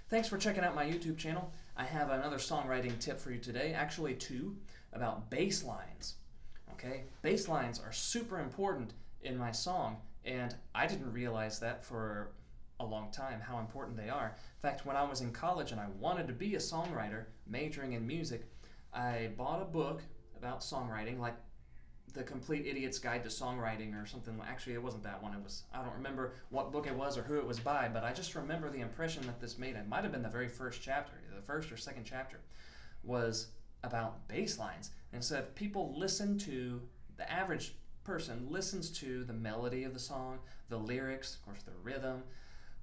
Thanks for checking out my YouTube channel. I have another songwriting tip for you today, actually two, about bass lines. Okay, bass lines are super important in my song, and I didn't realize that for a long time, how important they are. In fact, when I was in college and I wanted to be a songwriter, majoring in music, I bought a book about songwriting, like The Complete Idiot's Guide to Songwriting or something. Actually, it wasn't that one. It was, I don't remember what book it was or who it was by, but I just remember the impression that this made. It might have been the very first chapter, the first or second chapter, was about bass lines. And said people listen to, the average person listens to the melody of the song, the lyrics, of course the rhythm,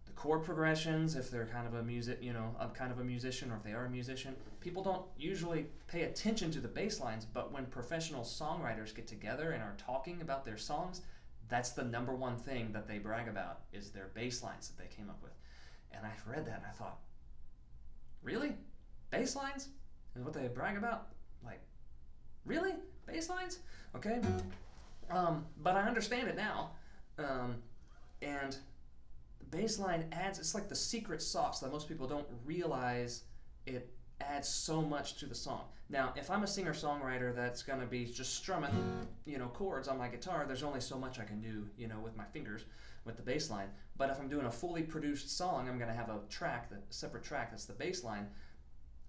the chord progressions, if they're kind of a musician, or if they are a musician. People don't usually pay attention to the bass lines, but when professional songwriters get together and are talking about their songs, that's the number one thing that they brag about, is their bass lines that they came up with. And I read that and I thought, really? Bass lines is what they brag about? Like, really? Bass lines? Okay. But I understand it now. And bassline adds, it's like the secret sauce that most people don't realize. It adds so much to the song. Now, if I'm a singer-songwriter that's gonna be just strumming, chords on my guitar, there's only so much I can do, with my fingers, with the bass line. But if I'm doing a fully produced song, I'm gonna have a separate track that's the bass line.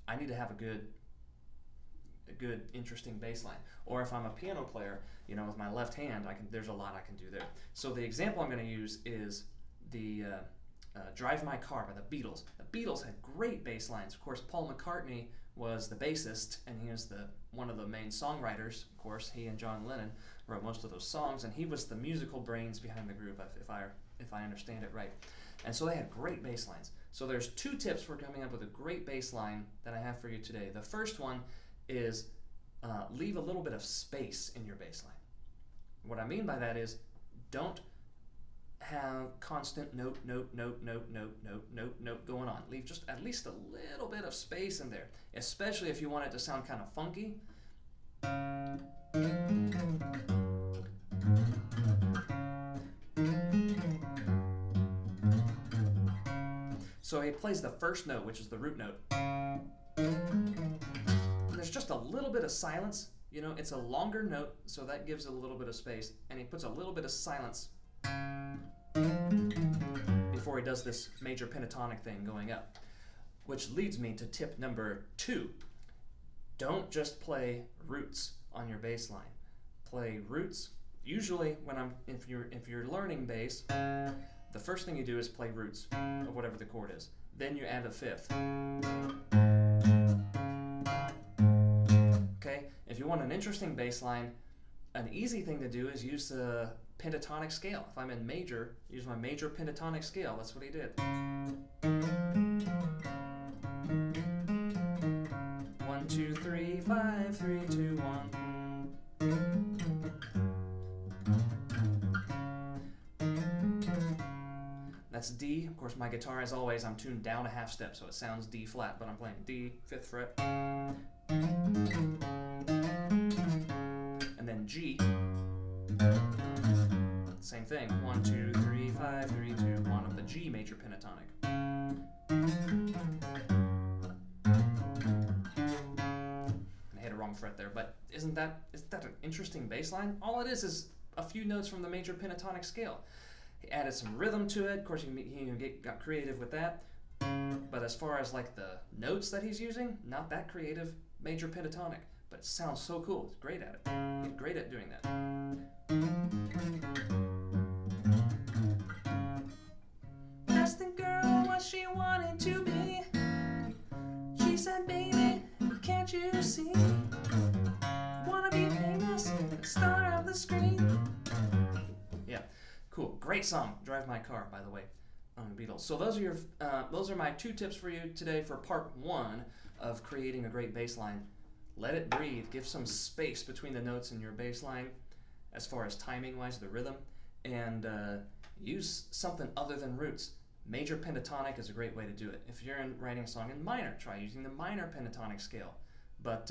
I need to have a good, interesting bass line. Or if I'm a piano player, with my left hand, there's a lot I can do there. So the example I'm gonna use is the Drive My Car by the Beatles. The Beatles had great bass lines. Of course, Paul McCartney was the bassist, and he was one of the main songwriters. Of course, he and John Lennon wrote most of those songs, and he was the musical brains behind the group, if I understand it right. And so they had great bass lines. So there's two tips for coming up with a great bass line that I have for you today. The first one is leave a little bit of space in your bass line. What I mean by that is, don't have constant note going on. Leave just at least a little bit of space in there, especially if you want it to sound kind of funky. So he plays the first note, which is the root note. And there's just a little bit of silence. It's a longer note, so that gives it a little bit of space, and he puts a little bit of silence before he does this major pentatonic thing going up. Which leads me to tip number 2. Don't just play roots on your bass line. Play roots. Usually if you're learning bass, the first thing you do is play roots of whatever the chord is. Then you add a fifth. Okay? If you want an interesting bass line, an easy thing to do is use the pentatonic scale. If I'm in major, use my major pentatonic scale. That's what he did. 1, 2, 3, 5, 3, 2, 1. That's D. Of course, my guitar, as always, I'm tuned down a half step, so it sounds D flat, but I'm playing D, 5th fret. And then G. Same thing. 1, 2, 3, 5, 3, 2, 1 of the G major pentatonic. And I hit a wrong fret there, but isn't that an interesting bass line? All it is a few notes from the major pentatonic scale. He added some rhythm to it. Of course, he got creative with that. But as far as like the notes that he's using, not that creative. Major pentatonic, but it sounds so cool. He's great at it. He's great at doing that. Asked the girl what she wanted to be. She said, baby, can't you see? Wanna be famous, star of the screen. Yeah, cool. Great song. Drive My Car, by the way, on the Beatles. So those are my 2 tips for you today for part 1 of creating a great bass line. Let it breathe. Give some space between the notes in your bass line as far as timing-wise, the rhythm, and use something other than roots. Major pentatonic is a great way to do it. If you're writing a song in minor, try using the minor pentatonic scale. But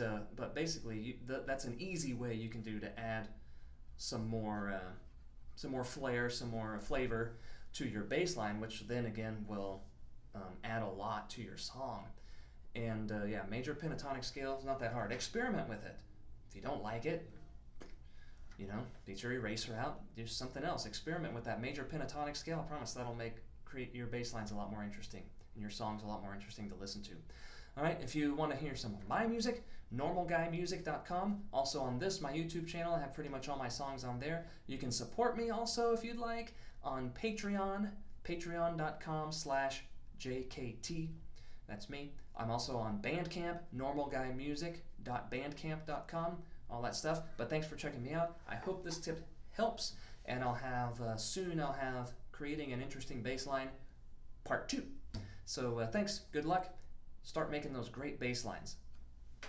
basically, that's an easy way you can do to add some more flair, some more flavor to your bass line, which then again will add a lot to your song. And yeah, major pentatonic scale is not that hard. Experiment with it. If you don't like it, get your eraser out, do something else. Experiment with that major pentatonic scale. I promise that'll create your bass lines a lot more interesting and your songs a lot more interesting to listen to. All right, if you want to hear some of my music, normalguymusic.com. Also on my YouTube channel, I have pretty much all my songs on there. You can support me also if you'd like on Patreon, patreon.com/JKT. That's me. I'm also on Bandcamp, normalguymusic.bandcamp.com, all that stuff. But thanks for checking me out. I hope this tip helps, and I'll have soon creating an interesting bass line part 2. So thanks, good luck. Start making those great bass lines.